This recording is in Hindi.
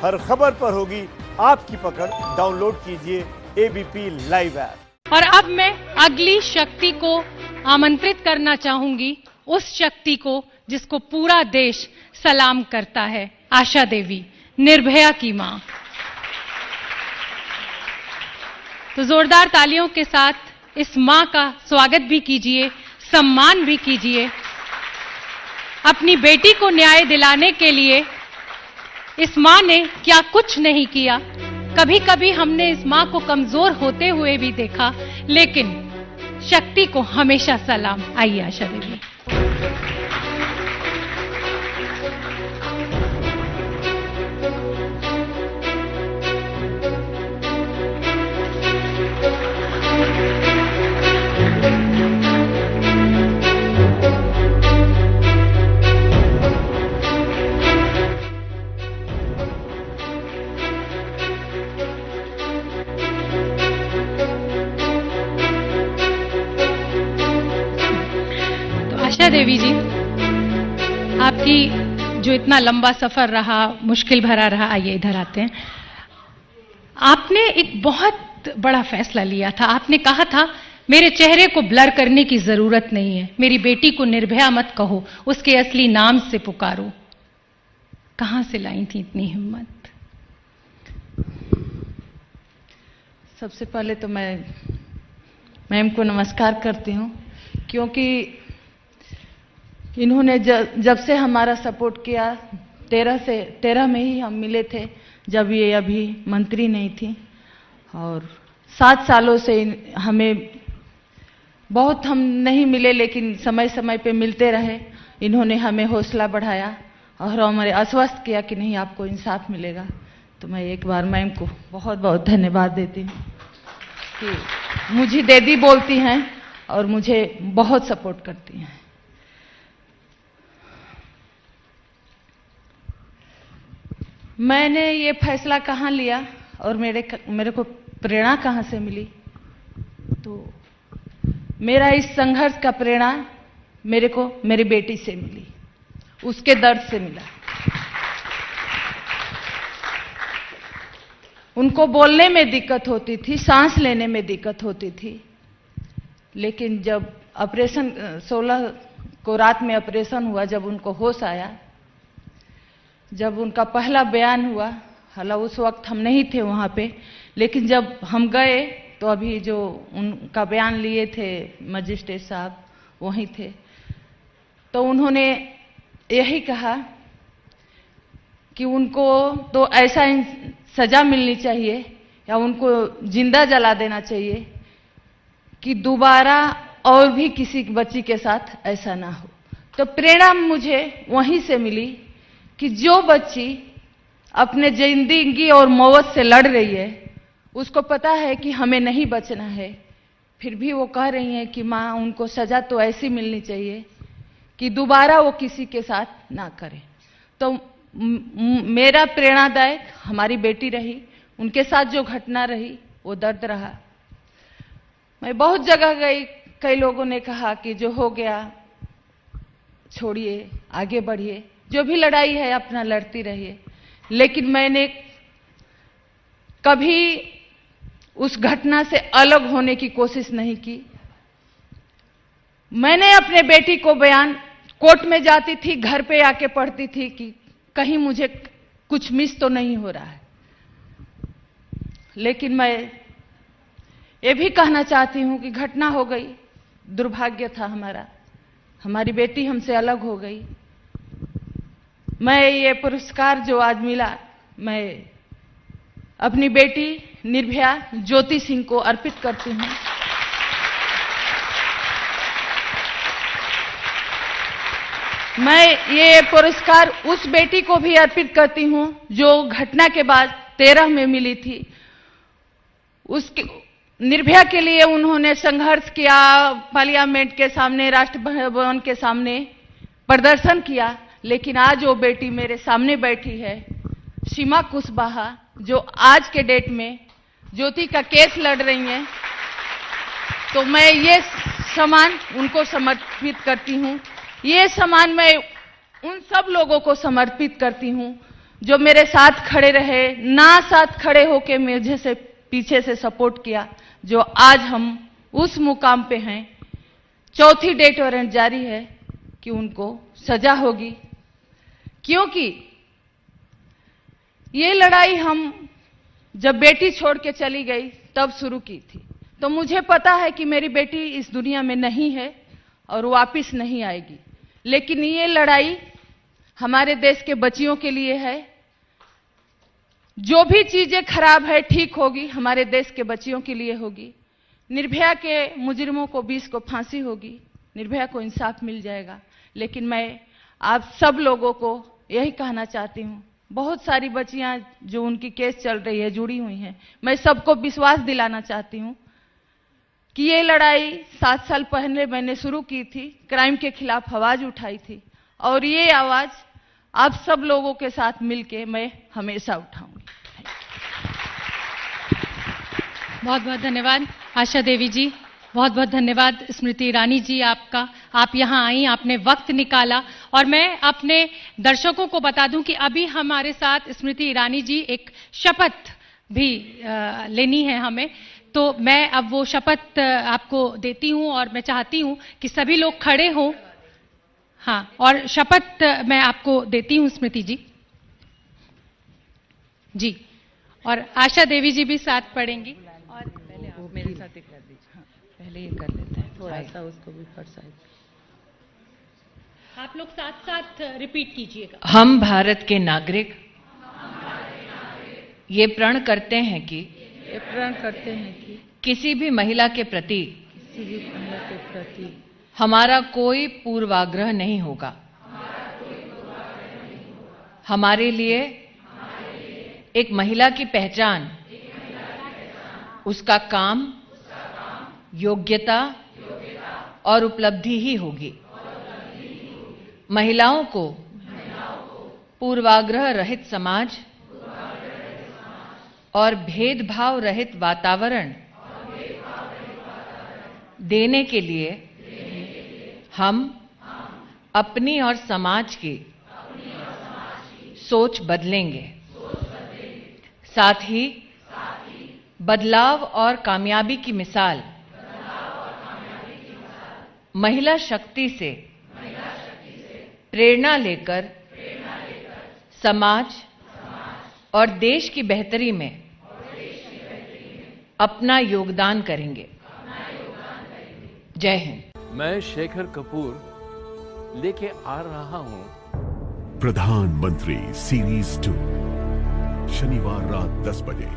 हर खबर पर होगी आपकी पकड़। डाउनलोड कीजिए एबीपी लाइव ऐप। और अब मैं अगली शक्ति को आमंत्रित करना चाहूंगी, उस शक्ति को जिसको पूरा देश सलाम करता है, आशा देवी, निर्भया की मां। तो जोरदार तालियों के साथ इस मां का स्वागत भी कीजिए, सम्मान भी कीजिए। अपनी बेटी को न्याय दिलाने के लिए इस मां ने क्या कुछ नहीं किया। कभी कभी हमने इस मां को कमजोर होते हुए भी देखा, लेकिन शक्ति को हमेशा सलाम। आइए आशा देवी। आशा देवी जी, आपकी जो इतना लंबा सफर रहा, मुश्किल भरा रहा, आइए इधर आते हैं। आपने एक बहुत बड़ा फैसला लिया था। आपने कहा था मेरे चेहरे को ब्लर करने की जरूरत नहीं है, मेरी बेटी को निर्भया मत कहो, उसके असली नाम से पुकारो। कहां से लाई थी इतनी हिम्मत? सबसे पहले तो मैं मैम को नमस्कार करती हूं, क्योंकि इन्होंने जब से हमारा सपोर्ट किया, 13 में ही हम मिले थे, जब ये अभी मंत्री नहीं थी, और 7 सालों से हमें बहुत हम नहीं मिले, लेकिन समय समय पे मिलते रहे। इन्होंने हमें हौसला बढ़ाया और हमें आश्वस्त किया कि नहीं, आपको इंसाफ मिलेगा। तो मैं एक बार मैम को बहुत बहुत धन्यवाद देती हूँ कि मुझे दीदी बोलती हैं और मुझे बहुत सपोर्ट करती हैं। मैंने ये फैसला कहाँ लिया और मेरे को प्रेरणा कहाँ से मिली? तो मेरा इस संघर्ष का प्रेरणा मेरे को मेरी बेटी से मिली, उसके दर्द से मिला। उनको बोलने में दिक्कत होती थी, सांस लेने में दिक्कत होती थी, लेकिन जब ऑपरेशन 16 को रात में ऑपरेशन हुआ, जब उनको होश आया, जब उनका पहला बयान हुआ, हालांकि उस वक्त हम नहीं थे वहां पे, लेकिन जब हम गए तो अभी जो उनका बयान लिए थे मजिस्ट्रेट साहब वहीं थे, तो उन्होंने यही कहा कि उनको तो ऐसा सजा मिलनी चाहिए या उनको जिंदा जला देना चाहिए कि दोबारा और भी किसी बच्ची के साथ ऐसा ना हो। तो प्रेरणा मुझे वहीं से मिली कि जो बच्ची अपने जिंदगी और मौत से लड़ रही है, उसको पता है कि हमें नहीं बचना है, फिर भी वो कह रही हैं कि माँ, उनको सजा तो ऐसी मिलनी चाहिए कि दोबारा वो किसी के साथ ना करे। तो मेरा प्रेरणादायक हमारी बेटी रही, उनके साथ जो घटना रही वो दर्द रहा। मैं बहुत जगह गई, कई लोगों ने कहा कि जो हो गया छोड़िए, आगे बढ़िए, जो भी लड़ाई है अपना लड़ती रहिए, लेकिन मैंने कभी उस घटना से अलग होने की कोशिश नहीं की। मैंने अपने बेटी को बयान, कोर्ट में जाती थी, घर पे आके पढ़ती थी कि कहीं मुझे कुछ मिस तो नहीं हो रहा है। लेकिन मैं ये भी कहना चाहती हूं कि घटना हो गई, दुर्भाग्य था हमारा, हमारी बेटी हमसे अलग हो गई। मैं ये पुरस्कार जो आज मिला, मैं अपनी बेटी निर्भया ज्योति सिंह को अर्पित करती हूं। मैं ये पुरस्कार उस बेटी को भी अर्पित करती हूं जो घटना के बाद 13 में मिली थी। उसके निर्भया के लिए उन्होंने संघर्ष किया, पार्लियामेंट के सामने, राष्ट्रपति भवन के सामने प्रदर्शन किया, लेकिन आज वो बेटी मेरे सामने बैठी है, सीमा कुशवाहा, जो आज के डेट में ज्योति का केस लड़ रही हैं। तो मैं ये सम्मान उनको समर्पित करती हूं। ये सम्मान मैं उन सब लोगों को समर्पित करती हूं जो मेरे साथ खड़े रहे, ना साथ खड़े होके मुझे से पीछे से सपोर्ट किया, जो आज हम उस मुकाम पे हैं। चौथी डेथ वारंट जारी है कि उनको सजा होगी, क्योंकि ये लड़ाई हम जब बेटी छोड़ के चली गई तब शुरू की थी। तो मुझे पता है कि मेरी बेटी इस दुनिया में नहीं है और वापस नहीं आएगी, लेकिन ये लड़ाई हमारे देश के बच्चियों के लिए है। जो भी चीजें खराब है ठीक होगी, हमारे देश के बच्चियों के लिए होगी। निर्भया के मुजरिमों को 20 को फांसी होगी, निर्भया को इंसाफ मिल जाएगा। लेकिन मैं आप सब लोगों को यही कहना चाहती हूँ, बहुत सारी बच्चियां जो उनकी केस चल रही है, जुड़ी हुई हैं, मैं सबको विश्वास दिलाना चाहती हूँ कि ये लड़ाई 7 साल पहले मैंने शुरू की थी, क्राइम के खिलाफ आवाज उठाई थी, और ये आवाज आप सब लोगों के साथ मिलके मैं हमेशा उठाऊंगी। बहुत बहुत धन्यवाद आशा देवी जी, बहुत बहुत धन्यवाद स्मृति ईरानी जी आपका। आप यहाँ आई, आपने वक्त निकाला। और मैं अपने दर्शकों को बता दूं कि अभी हमारे साथ स्मृति ईरानी जी एक शपथ भी लेनी है हमें, तो मैं अब वो शपथ आपको देती हूं और मैं चाहती हूं कि सभी लोग खड़े हों। हाँ, और शपथ मैं आपको देती हूं स्मृति जी। जी, और आशा देवी जी भी साथ पढ़ेंगी। और पहले आप मेरे साथ ही कर दीजिए। हाँ, पहले ये कर लेते हैं, थोड़ा सा उसको भी फर्स्ट साइड। आप लोग साथ साथ रिपीट कीजिएगा। हम भारत के नागरिक ये प्रण करते हैं कि किसी भी महिला के प्रति हमारा कोई पूर्वाग्रह नहीं होगा। हमारे लिए एक महिला की पहचान उसका काम, योग्यता और उपलब्धि ही होगी। महिलाओं को पूर्वाग्रह रहित समाज और भेदभाव रहित वातावरण देने के लिए हम अपनी और समाज की सोच बदलेंगे। साथ ही बदलाव और कामयाबी की मिसाल महिला शक्ति से प्रेरणा लेकर समाज और देश की बेहतरी में अपना योगदान करेंगे। जय हिंद। मैं शेखर कपूर लेके आ रहा हूं प्रधानमंत्री सीरीज 2 शनिवार रात 10 बजे।